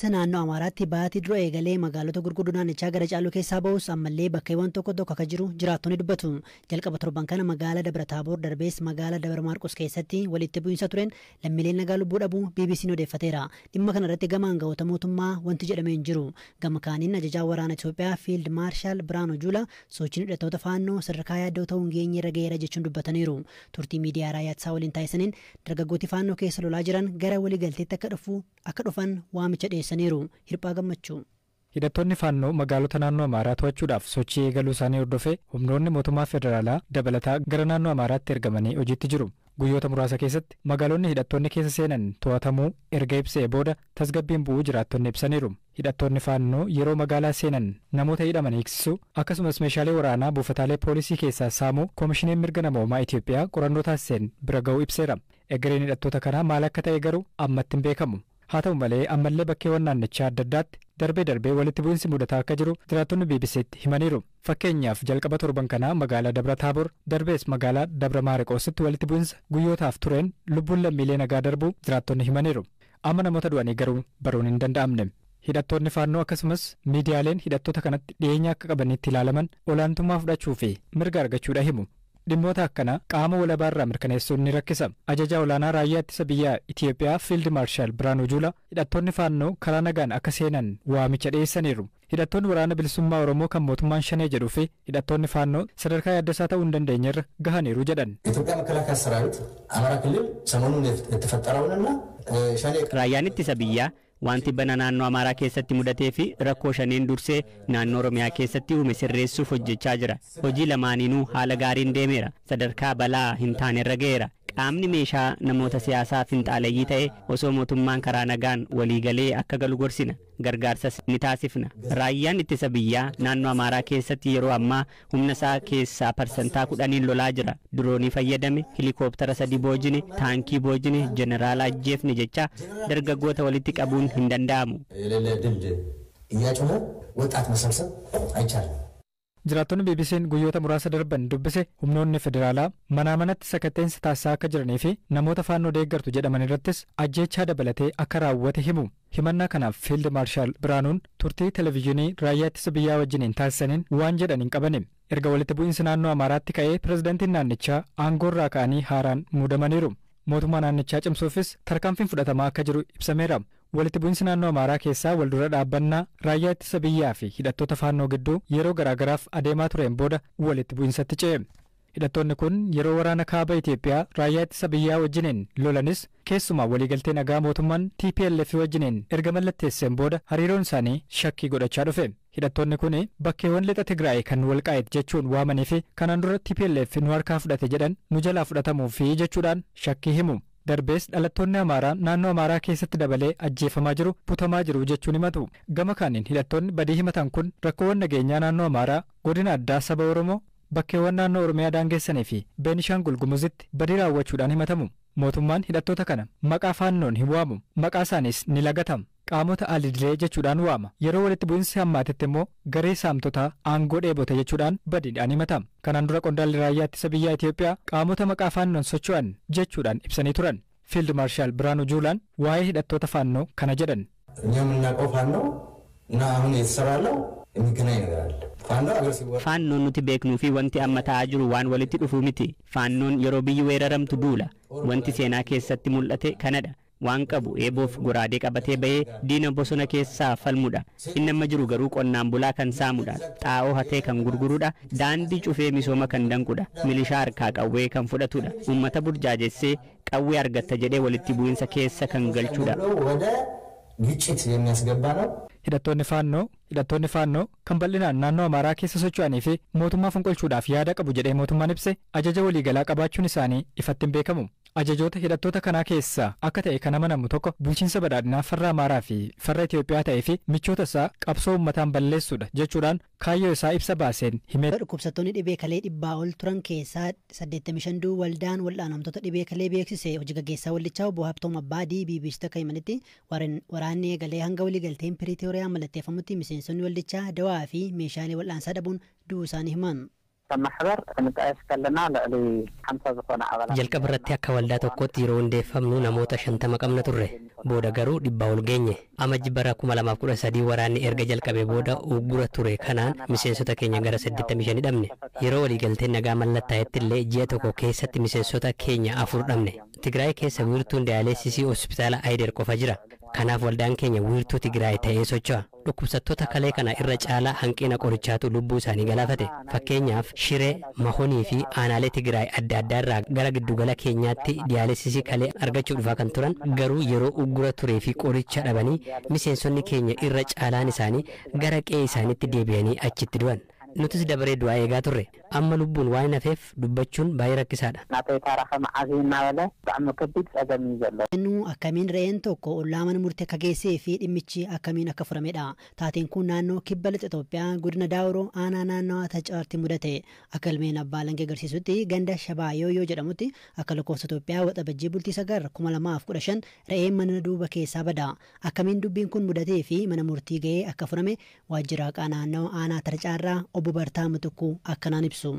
naannoo Amaaraatti baatii dura eegalee magaalota gurguddoo naannichaa gara caaluu keessaa ba'us ammallee bakkeewwan tokko tokko akka jiru jiraattonni dubbatu. Jalqaba torban kana magaalaa Dabra Taaboor darbees magaalaa Dabra Maarqos keessatti walitti bu'iinsa tureen lammiileen nagaa lubbuu dhabuu BBC'n odeeffateera. Dhimma kana irratti gama aangawoota mootummaa wanti jedhamee hin jiru. Gama kaaniin ajajaa waraana Itoophiyaa Fiild Maarshaal Biraanuu Juulaa sochiin hidhattoota faannoo sadarkaa yaaddoo ta'uun geenye irra ga'eera jechuun dubbataniiru. Turtii miidiyaa Raayyaatsaa waliin taasisaniin dargaggooti faannoo keessa lolaa jiran gara waliigalteetti akka dhufan waamicha dhiyeessaniiru. Hirphaa Gammachuu. Hidhattoonni faannoo magaalota naannoo Amaaraa to'achuudhaaf sochii eegaluu isaanii hordofee humnoonni mootummaa federaalaa dabalataa gara naannoo Amaaraatti ergamanii hojiitti jiru. Guyyoota muraasa keessatti magaalonni hidhattoonni keessa seenan to'atamuu erga ibsee booda tasgabbiin bu'uu jiraattonni ibsaniiru. Hidhattoonni faannoo yeroo magaalaa seenan namoota hidhaman eegsisuu akkasumas meeshaalee waraanaa buufataalee poolisii keessaa saamuu Koomishiniin Mirga Namoomaa Itoophiyaa qorannoo taasiseen bira ga'uu ibseera. Egereen hidhattoota kanaa maal akka ta'e garuu ammatti hin beekamu. Haa ta'u malee ammallee bakkeewwan naannichaa adda addaatti darbee walitti bu'iinsi mudataa akka jiru jiraattonni BBC'tti himaniiru. Fakkeenyaaf jalqaba torban kanaa magaalaa Dabra Taaboor darbees magaalaa Dabra Maarqositti walitti bu'iinsa guyyootaaf tureen lubbuun lammiilee nagaa darbuu jiraattonni himaniiru. Amma namoota du'anii garuu baruun hin danda'amne. Hidhattoonni faannoo akkasumas miidiyaaleen hidhattoota kanatti dhiyeenya akka qabanitti ilaalaman olaantummaa fudhachuu fi mirga argachuudha himu. Dhimmoota akkana qaama walabaarraa mirkaneessuun ni rakkisa. Ajajaa olaanaa raayyaa ittisa biyyaa Itoophiyaa Fiild Maarshaal Biraanuu Juulaa hidhattoonni faannoo karaa nagaan akka seenan waamicha dhiyeessaniiru. Hidhattoonni waraana bilisummaa Oromoo kan mootummaan shanee jedhuu fi hidhattoonni faannoo sadarkaa yaaddasaa ta'uu hin dandeenyerra gahaniiru jedhan. Itoophiyaa መከላከያ ሰራዊት አማራ ክልል ሰሞኑን የተፈጠረውንና ሸኔ raayyaan ittisa biyyaa wanti bana naannoo Amaaraa keessatti mudatee fi rakkoo shaneen dursee naannoo Oromiyaa keessatti uume sirreessuuf hojjechaa jira. Hojii lamaaniinuu haala gaariin deemeera. Sadarkaa balaa hin taanerra ga'eera. Qaamni meeshaa namoota siyaasaa finxaaleeyyii ta'e osoo mootummaan karaa nagaan waliigalee akka galu gorsina. Gargaarsas ni taasifna. Raayyaan ittisa biyyaa naannoo Amaaraa keessatti yeroo ammaa humna isaa keessaa parsantaa 10 lolaa jira. Diroonii fayyadame, helikooптara 3 boojine, taankii boojine, jeneraala ajjeefne jecha dargaggoota walitti qabuun hin danda'amu. Jiraattonni BBC'n guyyoota muraasa darban dubbise humnoonni federaalaa manaa manatti sakatteensa taasisaa akka jiranii fi namoota faannoo deeggartu jedhaman irrattis ajjeechaa dabalatee akka raawwate himu. Himannaa kanaaf Fiild Maarshaal Biraanuun turtii televezyiinii raayyaa ittisa biyyaa wajjiniin taasisaniin waan jedhan hin qabane. Erga walitti bu'iinsi naannoo Amaaraatti ka'ee pirezidaantiin naannichaa aangoorraa ka'anii haaraan muudamaniiru. Mootummaa naannichaa cimsuufis tarkaanfiin fudhatamaa akka jiru ibsameera. Walitti bu'iinsi naannoo Amaaraa keessaa waldura dhaabbannaa raayyaa ittisa biyyaa fi hidhattoota faannoo gidduu yeroo garaagaraaf adeemaa tureen booda walitti bu'iinsatti ce'e. Hidhattoonni kun yeroo waraana kaaba Itoophiyaa raayyaa ittisa biyyaa wajjiniin lolanis keessumaa waliigaltee nagaa mootummaan TPLF wajjiniin erga mallatteesseen booda hariiroon isaanii shakkii godhachaa dhufe. Hidhattoonni kun bakkeewwan lixa Tigraay kan Walqaayit jechuun waamanii fi kanaan dura TPLF nu harkaa fudhate jedhan nu jalaa fudhatamuu fi jechuudhaan shakkii himu. Darbees dhalattoonni Amaaraa naannoo Amaaraa keessatti dabalee ajjeefamaa jiru butamaa jiru jechuun himatu. Gama kaaniin hidhattoonni badii himatan kun rakkoowwan nageenyaa naannoo Amaaraa godina addaa saba Oromoo bakkeewwan naannoo Oromiyaa daangessanii fi Beenishaangul Gumuzitti badii raawwachuudhaan himatamu. Mootummaan hidhattoota kana maqaa faannoon hin waamu. Maqaa isaaniis ni lagatama. Qaamota alidilee jechuudhaan waama. Yeroo walitti bu'iinsi hammaatetti immoo garee saamtotaa aangoo dheebote jechuudhaan badiidhaan himatama. Kanaan dura qondaalli raayyaa ittisa biyyaa Itoophiyaa qaamota maqaa faannoon socho'an jechuudhaan ibsanii turan. Fiild Maarshaal Biraanuu Juulaan waa'ee hidhattoota faannoo kana jedhan. እኛ የምናውቀው ፋኖ እና አሁን የተሰራለው የሚገናኝ ነገር አለ። Faannoon nuti beeknuu fi wanti amma ta'aa jiru waan walitti dhufuu miti. Faannoon yeroo biyyi weeraramtu duula. Wanti seenaa keessatti mul'ate kanadha. Waan qabu eeboof goraadee qabatee bahee diina bosona keessaa falmudha. Inni amma jiru garuu qonnaan bulaa kan saamudha. Xaa'oo hatee kan gurgurudha. Daandii cufee misooma kan danqudha. Milishaa harkaa qawwee kan fudhatudha. Uummata burjaajessee qawwee argatta jedhee walitti bu'iinsa keessa kan galchudha. ግጭት የሚያስገባ ነው። Hidhattoonni faannoo kan bal'inaan naannoo Amaaraa keessa socho'anii fi mootummaa fonqolchuudhaaf yaada qabu jedhee mootummaan ibse ajaja waliigalaa qabaachuun isaanii ifatti hin beekamu. Ajajoota hidhattoota kanaa keessaa akka ta'e kan amanamu tokko bulchiinsa badhaadhinaa farra Amaaraa fi farra Itoophiyaa ta'ee fi michoota isaa qabsoo uummataan balleessuudha jechuudhaan kaayyoo isaa ibsa baaseen hime. Dhukkubsattoonni dhibee kalee dhibbaa ol turan keessaa 85 waldaan wal'aanamtoota dhibee kalee beeksise hojii gaggeessaa waldichaa obbo Habtoom Abbaadii BBC'tti akka himanitti waraanni eegalee hanga waliigalteen Piriitooriyaa mallatteeffamutti miseensonni waldichaa dawaa fi meeshaalee wal'aansaa dhabuun du'uu isaanii himan. كمحبر نتقاس كلنا لألي 5 زخون عبالا jalqaba irratti akka waldaa tokkotti yeroo hundeeffamnu namoota 50 qabna turre booda garuu 100 ol geenye amajji bara 2013 waraanni erga jalqabe booda uggura ture kanaan miseensota keenya gara 85 dhabne yeroo waliigalteen nagaa mallattaa'etti illee ji'a tokko keessatti miseensota keenya 4 dhabne Tigraay keessa wiirtuun daayaleesisii hospitaala Ayder qofa jira kanaaf waldaan keenya wiirtuu Tigraay ta'ee socho'a dhukkubsattoota kalee kana irra caalaa hanqina qorichaatu lubbuu isaanii galaafate fakkeenyaaf shiree mahonii fi aanaalee Tigraay adda addaa irraa gara giddugala keenyaatti daayaleesisii kalee argachuu dhufaa kan turan garuu yeroo uggura turee fi qoricha dhabanii miseensonni keenya irra caalaan isaanii gara qe'ee isaaniitti deebi'anii achitti du'an nutis dabaree du'aa eegaa turre amma lubbuun waan hafeef dubbachuun baay'ee rakkisaadha. ናተይ ታራኸ መዓዚና በለ ብጣዕሚ ከቢድ ፀገም እዩ ዘሎ Innu akkamiin re'een tokko ollaa mana murtee akka geessee fi dhimmichi akkamiin akka furamedha. Taateen kun naannoo kibba lixa Itoophiyaa godina Daawuroo aanaa naannawaa Tacaartii mudate. Akka galmeen abbaa alangaa agarsiisutti ganda Shabaayoo jedhamutti akka lakkoofsa Itoophiyaa waxabajjii bultii sagar 2015 re'een mana duuba keessaa bada. Akkamiin dubbiin kun mudatee fi mana murtii ga'ee akka furame waajjira haqaa naannoo aanaa Tacaarraa obbo Bartaa Matukkuu akkanaan ibsu.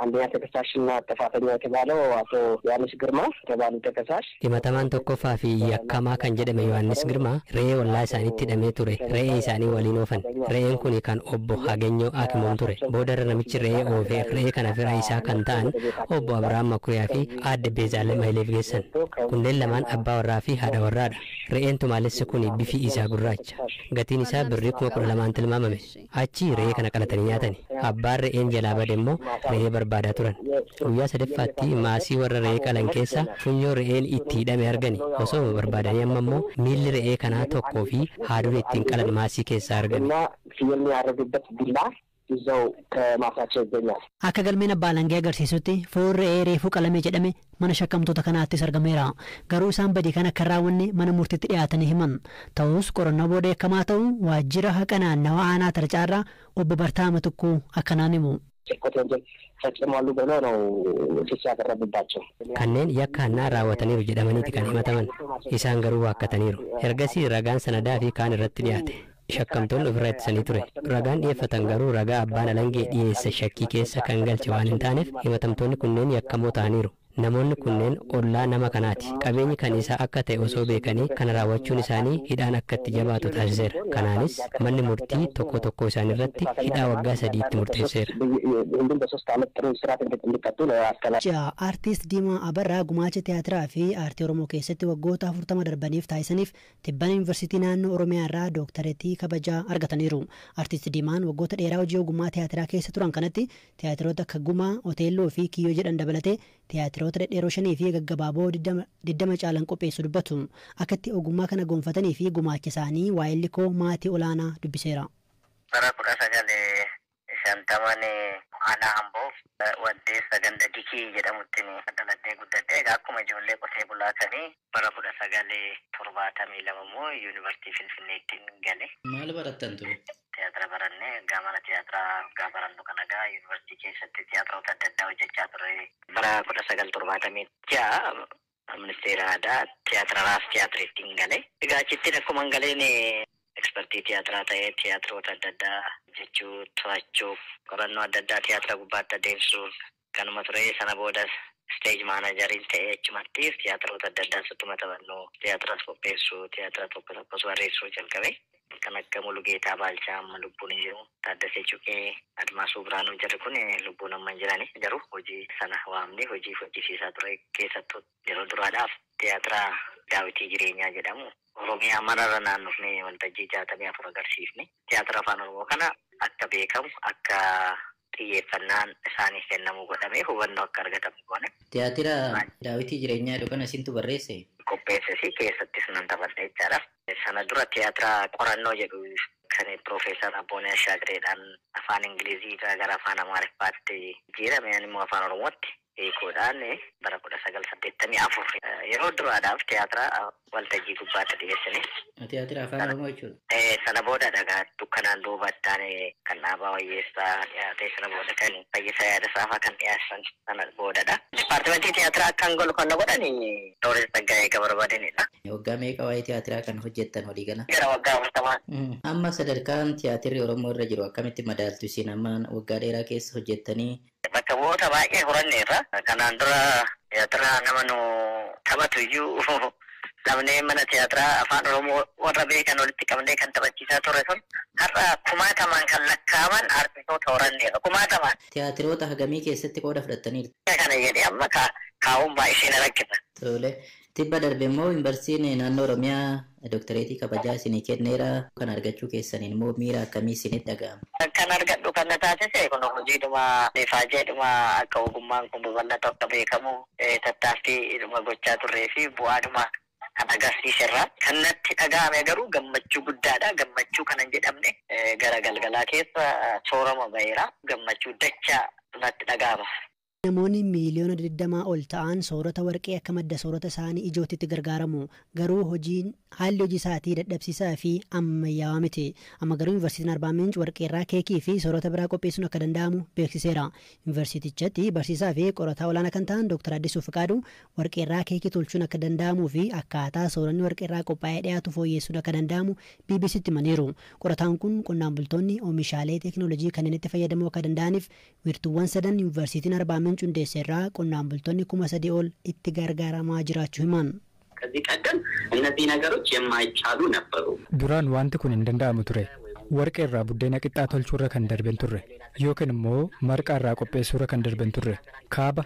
አንደኛ ተከሳሽና ጥፋተኛ የተባለው አቶ ዮሐንስ ግርማ የተባሉ ተከሳሽ himatamaan tokkoffaa fi yakkamaa kan jedhame Yohaannis Girmaa re'ee ollaa isaaniitti hidhamee ture re'ee isaanii waliin oofan re'een kun kan obbo Hagenyoo Akimoon ture boodarra namichi re'ee oofee re'ee kana fira isaa kan ta'an obbo Abrahaam Makuriyaa fi aadde Beezaalem Hayileef geessan kunneen lamaan abbaa warraa fi haadha warraadha re'een tumaalessi kun bifi isaa gurraacha gatiin isaa birrii 12,000 tilmaamame achi re'ee kana qalatanii nyaatani abbaan re'een jalaa bade immoo re'ee barbaadaa turan guyyaa sadaffaatti maasii warra re'ee qalan keessa funyoo re'een itti hidhame argani osoo barbaadanii amma immoo miilli re'ee kanaa tokkoo fi haaduu ittiin qalan maasii keessaa argani. Akka galmeen abbaa alangaa agarsiisutti foon re'ee reefuu qalame jedhame mana shakkamtoota kanaattis argameera. Garuu isaan badii kan akka raawwanne mana murtiitti dhiyaatanii himan. Ta'us qorannoo booda eekkamaa ta'u waajjira haqa naannawaa aanaa Tacaarraa obbo Bartaa Matukkuu akkanaan himu. kanneen yakka hannaa raawwataniiru jedhamaniiti kan himataman isaan garuu waakkataniiru ergasii ragaan sanadaa fi kaan irratti dhiyaate shakkamtoonni ofirraa ittisanii ture ragaan dhiyeeffatan garuu ragaa abbaan alangee dhiyeesse shakkii keessa kan galche waan hin taaneef himatamtoonni kunneen yakkamoo ta'aniiru namoonni kunneen ollaa nama kanaati qabeenyi kan isaa akka ta'e osoo beekanii kana raawwachuun isaanii hidhaan akka itti jabaatu taasiseera kanaanis manni murtii tokko tokko isaanii irratti hidhaa waggaa 3 itti murteesseera. Artiist Diimaa Abarraa gumaacha tiyaatiraa fi aartii Oromoo keessatti waggoota 40 darbaniif taasisaniif Tibbana Yuunivarsiitii naannoo Oromiyaa irraa dooktareetii kabajaa argataniiru. Artiist Diimaan waggoota dheeraa hojii ogummaa tiyaatiraa keessa turan kanatti tiyaatiroota akka Gumaa, Oteelloo fi Kiyyoo jedhan dabalatee tiyaatiroota dhedheeroo 5 fi gaggabaaboo 20 caalan qopheessu dubbatu. Akkatti ogummaa kana gonfatanii fi gumaacha isaanii waa'ee likoo maatii olaanaa dubbiseera. Bara 1950 ana amboo waddeessa ganda dikii jedhamutti daladhee guddadhee akkuma ijoollee qotee bulaatanii bara 1972 immoo yuunivarsiitii Finfinneetti gale. Maal barattan ture? Tiyaatira barannee gaamana tiyaatiraa barannu kana gaa yuunivarsiitii keessatti tiyaatiroota adda addaa hojjechaa ture. Bara 1976 ministeera aadaa tiyaatira raas tiyaatireetti gale. Egaa achittiin akkuma galeen ekspertii tiyaatiraa ta'ee tiyaatiroota adda addaa jechuu to'achuu qorannoo adda addaa tiyaatira gubbaatti adeemsuu kanuma ture sana boodas stage maanajariin ta'ee achumatti tiyaatiroota adda addaa sittuma taphannuu tiyaatiras qopheessuu tiyaatira tokko tokkos barreessuu jalqabe kan akka Mulugeetaa Baalchaa amma lubbuun hin jiru Taaddasee Cuqee Admaasuu Biraanuu jedhu kun lubbuun amma hin jirani garuu hojii sana waamnee hojiif hojjisiisaa ture keessattuu yeroo duraadhaaf tiyaatira Daawitii Jireenyaa jedhamu Oromiyaa mararra naannofnee waltajjii 64 agarsiifne tiyaatira afaan Oromoo kana akka beekamu akka xiyyeeffannaan isaaniif kennamuu godhamee hubannoo akka argatamu goone. Tiyaatira Daawitii Jireenyaa jedhu kana isintu barreesse? Qopheessee keessattis nan taphadhe jechaadha. Sana dura tiyaatira qorannoo jedhu kan Piroofeesar Abboonaa Shaagireedhaan afaan Ingilizii gara afaan Amaariffaatti jijjiirame immoo afaan Oromootti hiikuudhaan bara 1984 yeroo duraadhaaf tiyaatira waltajjii gubbaatti dhiyeessine. Tiyaatira afaan Oromoo jechuudha? sana booda dhagaa dukkanaan duubatti kan dhaabaa wayyeessaa dhiyaatee sana booda kan Fayyisaa Yaadasaafaa kan dhiyaatan sana boodadha. Dipaartimentii tiyaatiraa akkan golu kan godhan Toorees Tsaggaayee Gabarbaadeenidha. Waggaa meeqa waa'ee tiyaatiraa kan hojjettan walii gala? Gara waggaa 40. Amma sadarkaan tiyaatirri Oromoo irra jiru akkamitti madaaltu isin amma waggaa dheeraa keessa hojjettanii? Bakka bu'oota baay'ee horanneerra. Kanaan dura tiyaatiraa nama nu taphatu iyyuu namni mana tiyaatiraa afaan Oromoo warra beekan walitti qabnee kan taphachiisaa ture sun har'a kumaatamaan kan lakkaa'aman artistoota horanneerra. Kumaatamaan. Tiyaatiroota hagamii keessatti qooda fudhattaniirtu? Kana jedhee amma kaa'uun baay'ee na rakkisa. Tole. Tibba darbe immoo yuunivarsiitiin naannoo Oromiyaa dooktareetii kabajaa isinii kenneera. Kan argachuu keessaniin immoo miira akkamii isinitti dhaga'ama? Kan argadhu kan na taasise kun hojiidhuma faajeedhuma akka ogummaan kun babal'atu akka beekamu tattaaffiidhuma gochaa turree fi bu'aadhuma kan agarsiiserra. Kan natti dhaga'ame garuu gammachuu guddaadha. Gammachuu kana jedhamne gara galgalaa keessa soorama baheera. Gammachuu dachaa natti dhaga'ama. Namoonni miiliyoona 20 ol ta'an soorata warqee akka madda soorata isaanii ijootti gargaaramu. Garuu haalli hojii isaatii dadhabsiisaa fi ammayyaawaa miti. Amma garuu Yuunivarsiitiin Arbaa Minch warqeerraa keekii fi soorata biraa qopheessuun akka danda'amu beeksiseera. Yuunivarsiitichatti barsiisaa fi qorataa olaanaa kan ta'an Dr. Addisuu Fiqaaduu warqeerraa keekii tolchuun akka danda'amuu fi akkaataa sooranni warqeerraa qophaa'ee dhiyaatu fooyyessuun akka danda'amu BBCtti himaniiru. Qorataan kun qonnaan bultoonni oomishaalee teekinooloojii kanneen itti fayyadamuu akka danda'aniif wiirtuuwwan sadan Yuunivarsiitiin Arbaa Minch hundeesseerraa qonnaan bultoonni 3,000 ol itti gargaaramaa jiraachuu himan. ከዚህ ቀደም እነዚህ ነገሮች የማይቻሉ ነበሩ። duraan wanti kun hin danda'amu ture. warqee irraa buddeena qixxaa tolchuurra kan darben turre yookiin immoo marqaa irraa qopheessuurra kan darben turre. Kaaba,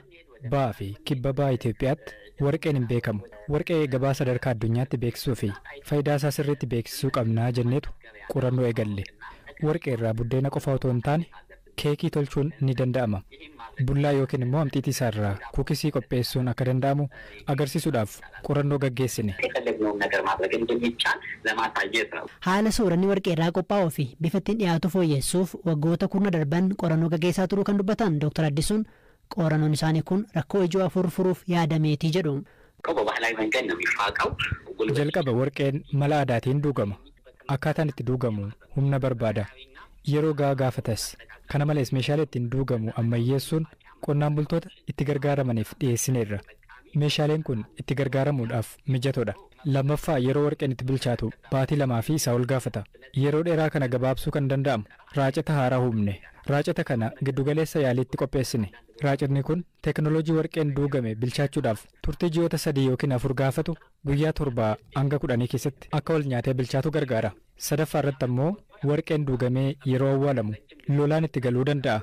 ba'aa fi kibba ba'aa Itoophiyaatti warqeen hin beekamu. Warqee gabaa sadarkaa addunyaatti beeksisuu fi faayidaa isaa sirriitti beeksisuu qabnaa jenneetu qorannoo eegalle. Warqee irraa buddeena qofa otoo hin taane keekii tolchuun ni danda'ama. Bullaa yookiin immoo hamxiitii isaarraa kuukisii qopheessuun akka danda'amu agarsiisuudhaaf qorannoo gaggeessine. Haala sooranni warqeerraa qophaa'uu fi bifa ittiin dhiyaatu fooyyessuuf waggoota kurna darban qorannoo gaggeessaa turuu kan dubbatan Dr. Addisuun qorannoon isaanii kun rakkoo ijoo afur furuuf yaadameetii jedhu. Jalqaba warqeen mala aadaatiin duugama. Akkaataan itti duugamu humna barbaada. Yeroo gaafatas. Kana malees meeshaalee ittiin duugamu ammayyeessuun qonnaan bultoota itti gargaaramaniif dhiyeessineerra. Meeshaaleen kun itti gargaaramuudhaaf mijatoodha. Lammaffaa yeroo warqeen itti bilchaatu baatii 2 fi isaa ol gaafata. Yeroo dheeraa kana gabaabsuu kan danda'amu raacata haaraa humne. Raacata kana giddugaleessa yaaliitti qopheessine. Raacatni kun teekinooloojii warqeen duugame bilchaachuudhaaf turtii ji'oota 3 yookiin 4 gaafatu guyyaa 7 hanga 10 keessatti akka wal nyaatee bilchaatu gargaara. Sadaffaa irratti ammoo warqeen duugamee yeroo awwaalamu lolaan itti galuu danda'a.